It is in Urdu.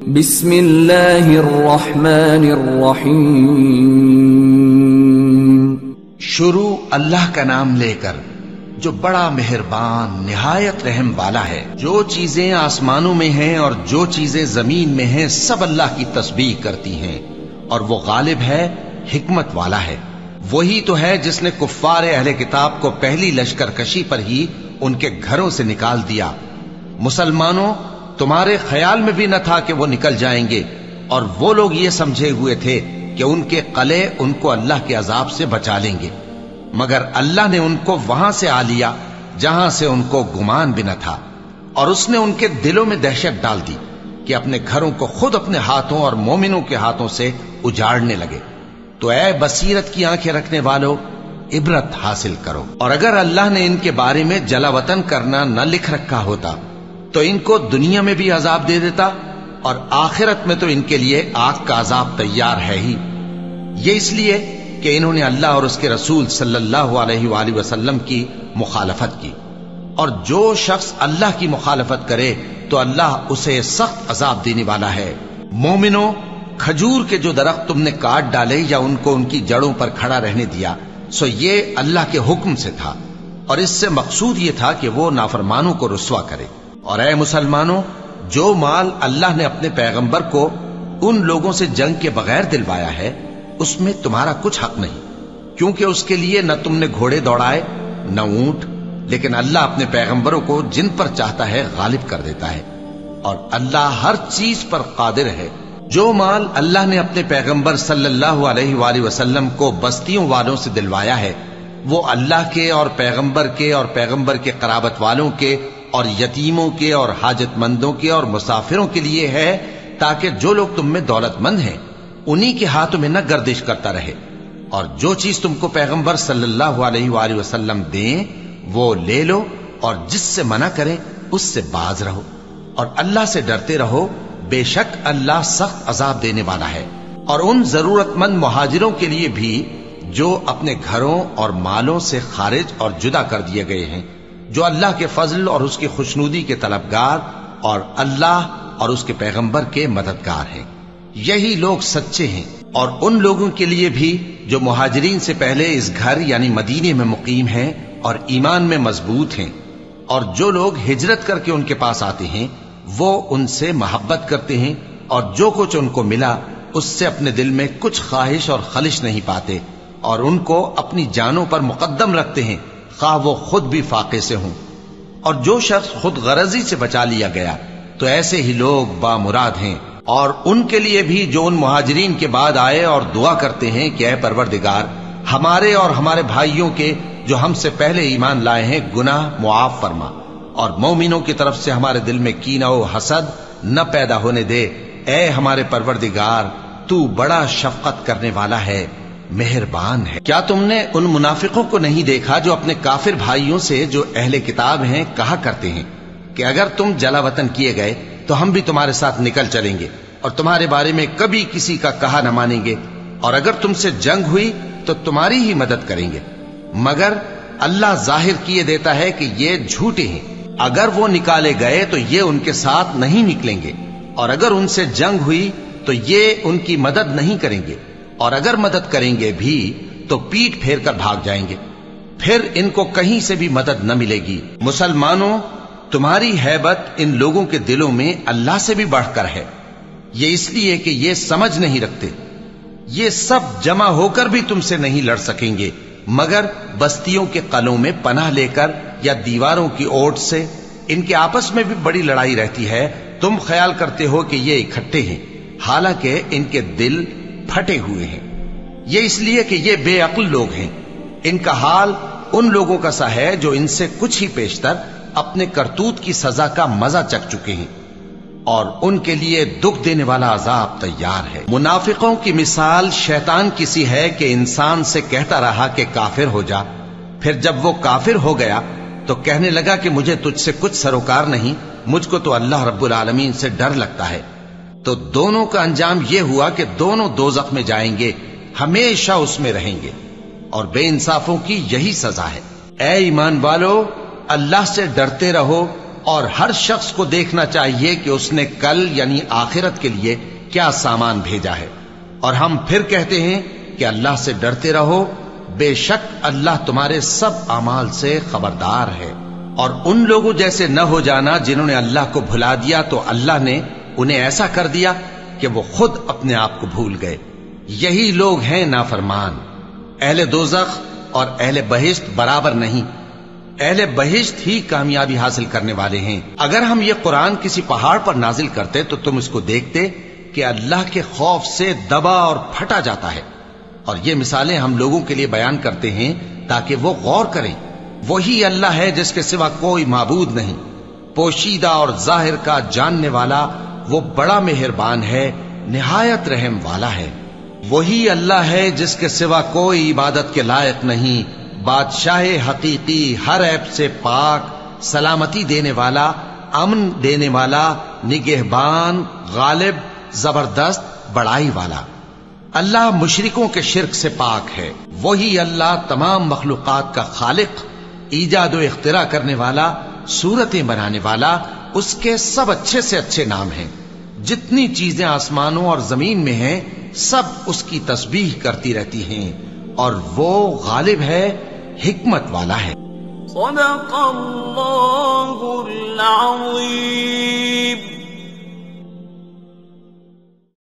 بسم اللہ الرحمن الرحیم. شروع اللہ کا نام لے کر جو بڑا مہربان نہایت رحم والا ہے. جو چیزیں آسمانوں میں ہیں اور جو چیزیں زمین میں ہیں سب اللہ کی تسبیح کرتی ہیں، اور وہ غالب ہے، حکمت والا ہے. وہی تو ہے جس نے کفار اہل کتاب کو پہلی لشکر کشی پر ہی ان کے گھروں سے نکال دیا. مسلمانوں، تمہارے خیال میں بھی نہ تھا کہ وہ نکل جائیں گے، اور وہ لوگ یہ سمجھے ہوئے تھے کہ ان کے قلعے ان کو اللہ کے عذاب سے بچا لیں گے، مگر اللہ نے ان کو وہاں سے آ لیا جہاں سے ان کو گمان بھی نہ تھا، اور اس نے ان کے دلوں میں دہشت ڈال دی کہ اپنے گھروں کو خود اپنے ہاتھوں اور مومنوں کے ہاتھوں سے اجاڑنے لگے. تو اے بصیرت کی آنکھیں رکھنے والو، عبرت حاصل کرو. اور اگر اللہ نے ان کے بارے میں جلا وطن کرنا نہ لکھ رکھا ہوتا تو ان کو دنیا میں بھی عذاب دے دیتا، اور آخرت میں تو ان کے لیے آگ کا عذاب تیار ہے ہی. یہ اس لیے کہ انہوں نے اللہ اور اس کے رسول صلی اللہ علیہ وآلہ وسلم کی مخالفت کی، اور جو شخص اللہ کی مخالفت کرے تو اللہ اسے سخت عذاب دینے والا ہے. مومنوں، کھجور کے جو درخت تم نے کاٹ ڈالے یا ان کو ان کی جڑوں پر کھڑا رہنے دیا، سو یہ اللہ کے حکم سے تھا، اور اس سے مقصود یہ تھا کہ وہ نافرمانوں کو رسوا کرے. اور اے مسلمانوں، جو مال اللہ نے اپنے پیغمبر کو ان لوگوں سے جنگ کے بغیر دلوایا ہے اس میں تمہارا کچھ حق نہیں، کیونکہ اس کے لیے نہ تم نے گھوڑے دوڑائے نہ اونٹ، لیکن اللہ اپنے پیغمبروں کو جن پر چاہتا ہے غالب کر دیتا ہے، اور اللہ ہر چیز پر قادر ہے. جو مال اللہ نے اپنے پیغمبر صلی اللہ علیہ وآلہ وسلم کو بستیوں والوں سے دلوایا ہے وہ اللہ کے اور پیغمبر کے قرابت والوں کے اور یتیموں کے اور حاجت مندوں کے اور مسافروں کے لیے ہے، تاکہ جو لوگ تم میں دولت مند ہیں انہی کے ہاتھوں میں نہ گردش کرتا رہے. اور جو چیز تم کو پیغمبر صلی اللہ علیہ وآلہ وسلم دیں وہ لے لو، اور جس سے منع کریں اس سے باز رہو، اور اللہ سے ڈرتے رہو، بے شک اللہ سخت عذاب دینے والا ہے. اور ان ضرورت مند مہاجروں کے لیے بھی جو اپنے گھروں اور مالوں سے خارج اور جدا کر دیے گئے ہیں، جو اللہ کے فضل اور اس کی خوشنودی کے طلبگار اور اللہ اور اس کے پیغمبر کے مددگار ہیں، یہی لوگ سچے ہیں. اور ان لوگوں کے لیے بھی جو مہاجرین سے پہلے اس گھر یعنی مدینے میں مقیم ہیں اور ایمان میں مضبوط ہیں، اور جو لوگ ہجرت کر کے ان کے پاس آتے ہیں وہ ان سے محبت کرتے ہیں، اور جو کچھ ان کو ملا اس سے اپنے دل میں کچھ خواہش اور خلش نہیں پاتے، اور ان کو اپنی جانوں پر مقدم رکھتے ہیں خواہ وہ خود بھی فاقے سے ہوں. اور جو شخص خود غرضی سے بچا لیا گیا تو ایسے ہی لوگ بامراد ہیں. اور ان کے لیے بھی جو ان مہاجرین کے بعد آئے اور دعا کرتے ہیں کہ اے پروردگار ہمارے اور ہمارے بھائیوں کے جو ہم سے پہلے ایمان لائے ہیں گناہ معاف فرما، اور مومنوں کی طرف سے ہمارے دل میں کینہ و حسد نہ پیدا ہونے دے. اے ہمارے پروردگار تو بڑا شفقت کرنے والا ہے، مہربان ہے. کیا تم نے ان منافقوں کو نہیں دیکھا جو اپنے کافر بھائیوں سے جو اہل کتاب ہیں کہا کرتے ہیں کہ اگر تم جلا وطن کیے گئے تو ہم بھی تمہارے ساتھ نکل چلیں گے اور تمہارے بارے میں کبھی کسی کا کہا نہ مانیں گے، اور اگر تم سے جنگ ہوئی تو تمہاری ہی مدد کریں گے، مگر اللہ ظاہر کیے دیتا ہے کہ یہ جھوٹے ہیں. اگر وہ نکالے گئے تو یہ ان کے ساتھ نہیں نکلیں گے، اور اگر ان سے جنگ ہوئی تو یہ ان کی مدد نہیں کریں گے، اور اگر مدد کریں گے بھی تو پیٹ پھیر کر بھاگ جائیں گے، پھر ان کو کہیں سے بھی مدد نہ ملے گی. مسلمانوں، تمہاری ہیبت ان لوگوں کے دلوں میں اللہ سے بھی بڑھ کر ہے، یہ اس لیے کہ یہ سمجھ نہیں رکھتے. یہ سب جمع ہو کر بھی تم سے نہیں لڑ سکیں گے مگر بستیوں کے قلعوں میں پناہ لے کر یا دیواروں کی اوٹ سے. ان کے آپس میں بھی بڑی لڑائی رہتی ہے، تم خیال کرتے ہو کہ یہ اکٹھے ہیں، حالانکہ ان کے دل پھٹے ہوئے ہیں. یہ اس لیے کہ یہ بے عقل لوگ ہیں. ان کا حال ان لوگوں کا سا ہے جو ان سے کچھ ہی پیشتر اپنے کرتوت کی سزا کا مزہ چکھ چکے ہیں، اور ان کے لیے دکھ دینے والا عذاب تیار ہے. منافقوں کی مثال شیطان کی سی ہے کہ انسان سے کہتا رہا کہ کافر ہو جا، پھر جب وہ کافر ہو گیا تو کہنے لگا کہ مجھے تجھ سے کچھ سروکار نہیں، مجھ کو تو اللہ رب العالمین سے ڈر لگتا ہے. تو دونوں کا انجام یہ ہوا کہ دونوں دوزخ میں جائیں گے، ہمیشہ اس میں رہیں گے، اور بے انصافوں کی یہی سزا ہے. اے ایمان والو، اللہ سے ڈرتے رہو اور ہر شخص کو دیکھنا چاہیے کہ اس نے کل یعنی آخرت کے لیے کیا سامان بھیجا ہے۔ اور ہم پھر کہتے ہیں کہ اللہ سے ڈرتے رہو، بے شک اللہ تمہارے سب اعمال سے خبردار ہے۔ اور ان لوگوں جیسے نہ ہو جانا جنہوں نے اللہ کو بھلا دیا تو اللہ نے انہیں ایسا کر دیا کہ وہ خود اپنے آپ کو بھول گئے۔ یہی لوگ ہیں نافرمان۔ اہل دوزخ اور اہل بہشت برابر نہیں، اہل بہشت ہی کامیابی حاصل کرنے والے ہیں۔ اگر ہم یہ قرآن کسی پہاڑ پر نازل کرتے تو تم اس کو دیکھتے کہ اللہ کے خوف سے دبا اور پھٹا جاتا ہے۔ اور یہ مثالیں ہم لوگوں کے لیے بیان کرتے ہیں تاکہ وہ غور کریں۔ وہی اللہ ہے جس کے سوا کوئی معبود نہیں، پوشیدہ اور ظاہر کا جاننے والا، وہ بڑا مہربان ہے، نہایت رحم والا ہے۔ وہی اللہ ہے جس کے سوا کوئی عبادت کے لائق نہیں، بادشاہ حقیقی، ہر عیب سے پاک، سلامتی دینے والا، امن دینے والا، نگہبان، غالب، زبردست، بڑائی والا۔ اللہ مشرکوں کے شرک سے پاک ہے۔ وہی اللہ تمام مخلوقات کا خالق، ایجاد و اختراع کرنے والا، صورتیں بنانے والا، اس کے سب اچھے سے اچھے نام ہیں۔ جتنی چیزیں آسمانوں اور زمین میں ہیں سب اس کی تسبیح کرتی رہتی ہیں، اور وہ غالب ہے، حکمت والا ہے۔ صدق اللہ العظیم۔